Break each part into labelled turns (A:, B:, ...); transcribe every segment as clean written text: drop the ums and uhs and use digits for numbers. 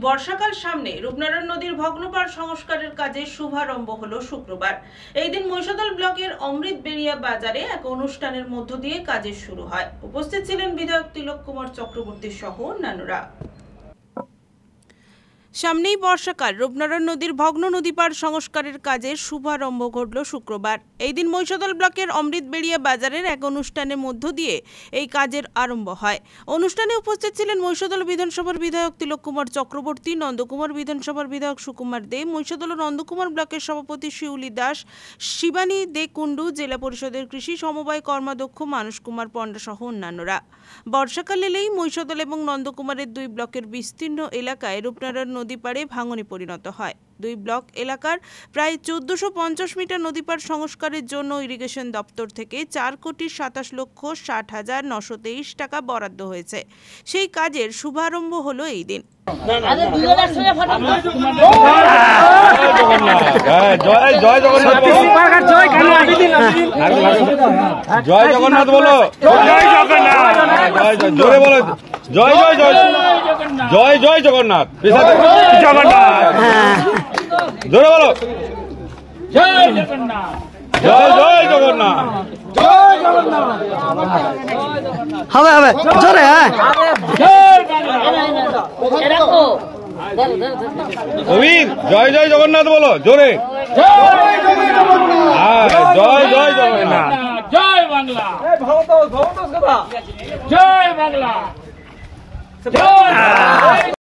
A: বর্ষাকাল সামনে রূপনারায়ণ নদীর ভগ্নপাড় সংস্কারের কাজে শুভারম্ভ হলো শুক্রবার। এই দিন মহিষাদল ব্লকের অমৃতবেড়িয়া বাজারে এক অনুষ্ঠানের মধ্য দিয়ে কাজের শুরু হয়। উপস্থিত ছিলেন বিধায়ক তিলক কুমার চক্রবর্তী সহ অন্যান্যরা। সামনেই বর্ষাকাল, রূপনারায়ণ নদীর ভগ্ন নদীপাড় সংস্কারের কাজের শুভারম্ভ ঘটল শুক্রবার। এই দিন মহিষাদল ব্লকের অমৃতবেড়িয়া বাজারের এক অনুষ্ঠানের মধ্য দিয়ে এই কাজের আরম্ভ হয়। অনুষ্ঠানে উপস্থিত ছিলেন মহিষাদল বিধানসভার বিধায়ক তিলক কুমার চক্রবর্তী, নন্দকুমার বিধানসভার বিধায়ক সুকুমার দে, মহিষাদল ও নন্দকুমার ব্লকের সভাপতি শিউলি দাস, শিবানী দে কুন্ডু, জেলা পরিষদের কৃষি সমবায় কর্মাধ্যক্ষ মানস কুমার পণ্ডা সহ অন্যান্যরা। বর্ষাকাল এলেই মহিষাদল এবং নন্দকুমারের দুই ব্লকের বিস্তীর্ণ এলাকায় রূপনারায়ণ নদী পাড়ে ভাঙনে পরিণত হয়। দুই ব্লক এলাকার প্রায় 1450 মিটার নদীপাড় সংস্কারের জন্য ইরিগেশন দপ্তর থেকে 4,27,60,923 টাকা বরাদ্দ হয়েছে। সেই কাজের শুভারম্ভ হলো এই দিন।
B: জয় জগন্নাথ বলো, জোরে বলো, জয় জয় জয় জয় জয় জগন্নাথ, জগন্নাথ জোরে বলো, জয় জগন্নাথ, জয় জয় জগন্নাথ, জয় জগন্নাথ,
C: হবে হবে জোরে।
B: জয় জয় জগন্নাথ বলো জোরে, জয় জয় জগন্নাথ,
D: জয় বাংলা, জয় বাংলা।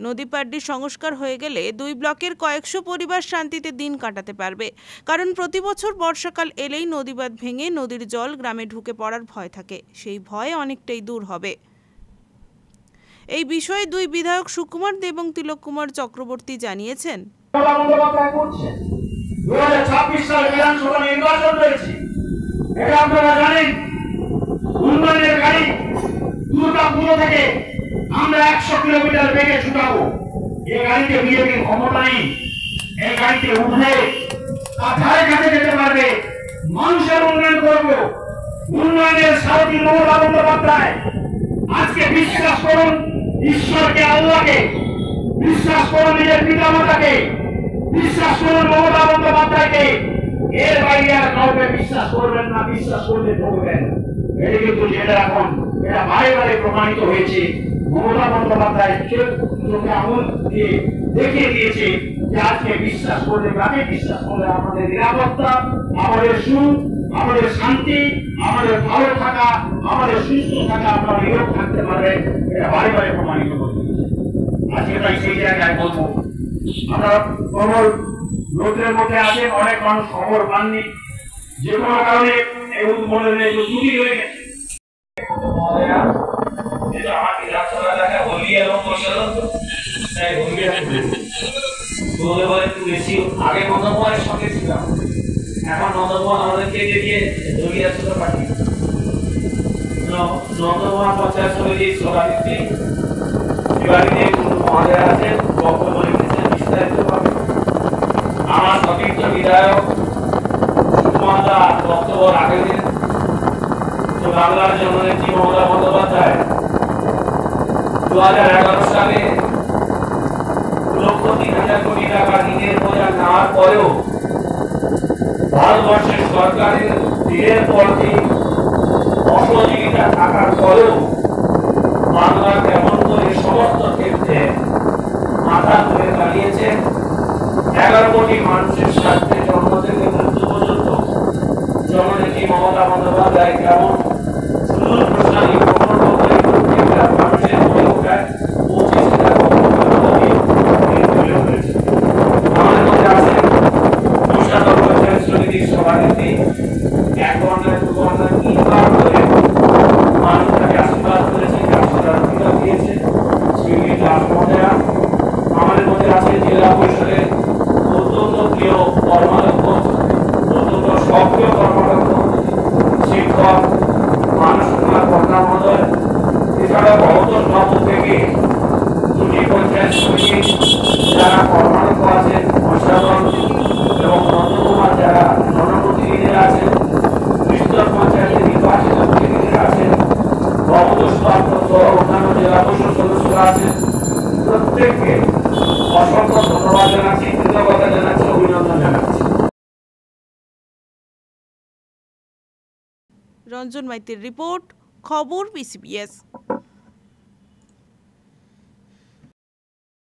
A: নদীপাড়টি সংস্কার হয়ে গেলে দুই ব্লকের কয়েকশো পরিবার শান্তিতে দিন কাটাতে পারবে। কারণ প্রতি বছর বর্ষাকাল এলেই নদীবাঁধ ভেঙে নদীর জল গ্রামে ঢুকে পড়ার ভয় থাকে, সেই ভয় অনেকটাই দূর হবে। এই বিষয়ে দুই বিধায়ক সুকুমার দে এবং তিলক কুমার চক্রবর্তী জানিয়েছেন,
E: 2026 সালে বিধানসভা নির্বাচন রয়েছে, এটা আপনারা জানেন। উন্নয়নের গাড়ি দুর্গাপুর থেকে আমরা 100 কিলোমিটার বেগে ছুটাবো। এই গাড়িতে বিজেপির ক্ষমতা নেই, এই গাড়িতে উঠলে কাছায় কাছে যেতে পারবে, মানুষের উন্নয়ন করবো। উন্নয়নের সারথি মমতা বন্দ্যোপাধ্যায়। আজকে বিশ্বাস করুন ঈশ্বরকে, আল্লাহকে, বিশ্বাস করুন নিজের পিতামাতাকে, বিশ্বাস করুন মমতা বন্দ্যোপাধ্যায়কে। এর বাইরে আর কাউকে বিশ্বাস করবেন না, বিশ্বাস করলে ঠকবেন। এটা কিন্তু যেটা এখন এটা বারে বারে প্রমাণিত হয়েছে। মমতা বন্দ্যোপাধ্যায় চোখে আঙুল দিয়ে দেখিয়ে দিয়েছে যে আজকে বিশ্বাস করলে, কাকে বিশ্বাস করলে আমাদের নিরাপত্তা, আমাদের সুখ, আমাদের শান্তি, আমাদের ভালো থাকা, আমাদের সুস্থ থাকা, আমরা নিরোগ থাকতে পারবেন। এটা বারে বারে প্রমাণিত করতে আজকে তাই সেই জায়গায় বলবো, আমরা প্রবল রোদের মধ্যে আছেন, অনেক মানুষ খবর পাননি, যে কোনো কারণে এই উদ্বোধনের একটু ত্রুটি হয়ে গেছে। আগে নন্দকুমারের সঙ্গে ছিলাম, এখন নন্দকুমার আমাদেরকে দিয়ে দলিয়া সুতো পাঠিয়ে নন্দকুমার পঞ্চায়েত সমিতির সভাপতি শিবানীতে মহাদয় আছেন, বক্তব্য রেখেছেন বিস্তারিত ভাবে। আমার সতীর্থ বিধায়ক সুকুমারদা বক্তব্য রাখেছেন। বাংলার জননেত্রী মমতা বন্দ্যোপাধ্যায় 2011 সালে 2,03,000 কোটি টাকা ঋণের বোঝা নেওয়ার পরেও ভারতবর্ষের সরকারের দিনের পর দিন অসহযোগিতা থাকার পরেও বাংলা কেমন করে সমস্ত ক্ষেত্রে মাথা তুলে দাঁড়িয়েছেন। 11 কোটি মানুষের স্বার্থে জন্ম থেকে মৃত্যু পর্যন্ত জননেত্রী মমতা বন্দ্যোপাধ্যায় কেমন সুদূর প্রসারী প্রকল্প করে প্রত্যেকটা মানুষের মনে ওঠায় পৌঁছেছে, আমাদের মধ্যে আছে মহিষাদল পঞ্চায়েত সমিতির সভাপতি। 1 ঘন্টায় 2 ঘন্টায় 3 বার করে মানুষটাকে আশীর্বাদ করেছে, আশীর্বাদ দিয়েছে শিউলি দাস মহোদয়া। আমাদের মধ্যে আছে জেলা পরিষদের অত্যন্ত প্রিয় কর্মাধ্যক্ষ, অত্যন্ত সক্রিয় কর্মাধ্যক্ষ শিক্ষক মানস কুমার পণ্ডা মহোদয়। এছাড়া বহুতল বাবু থেকে 2টি পঞ্চায়েত সমিতির যারা কর্মাধ্যক্ষ আছেন, মহিষাদল এবং নন্দকুমার যারা জনপ্রতিনিধিরা আছেন, বিস্তর পঞ্চায়েতের নির্বাচিত প্রতিনিধিরা আছেন, বহুদল অন্যান্য জেলা পরিষদ সদস্যরা আছেন, প্রত্যেককে জানাচ্ছি, কৃতজ্ঞতা জানাচ্ছি, অভিনন্দন জানাচ্ছি।
A: রঞ্জন মাইতির রিপোর্ট, খবর BCBS।